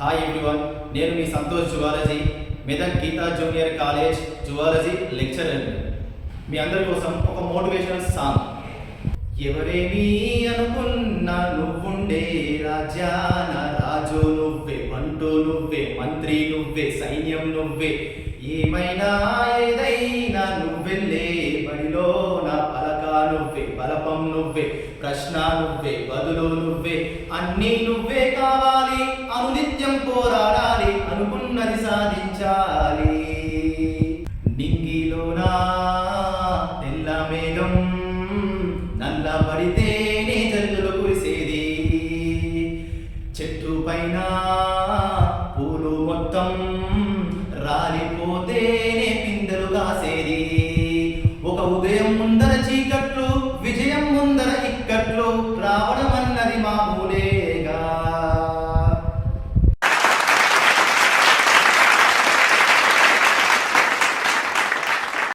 Hi everyone, నేను మీ Santosh zoology Medak Geeta junior college zoology lecturer. మీ అందరి కోసం ఒక మోటివేషనల్ సాంగ్. ఎవరేమీ అనుకున్నా నువ్వుండే రాజ్యాన రాజు నువ్వే, మంటూ నువ్వే, మంత్రి నువ్వే, సైన్యం నువ్వే, ఏమైనా ఏదైనా నువ్వెళ్ళే బడిలో నా పలక నువ్వే, బలపం నువ్వే, ప్రశ్న నువ్వే, బదులు నువ్వే, అన్నీ నువ్వే కావాలి. అనునిత్యం పోరాడాలి, అనుకున్నది సాధించాలి.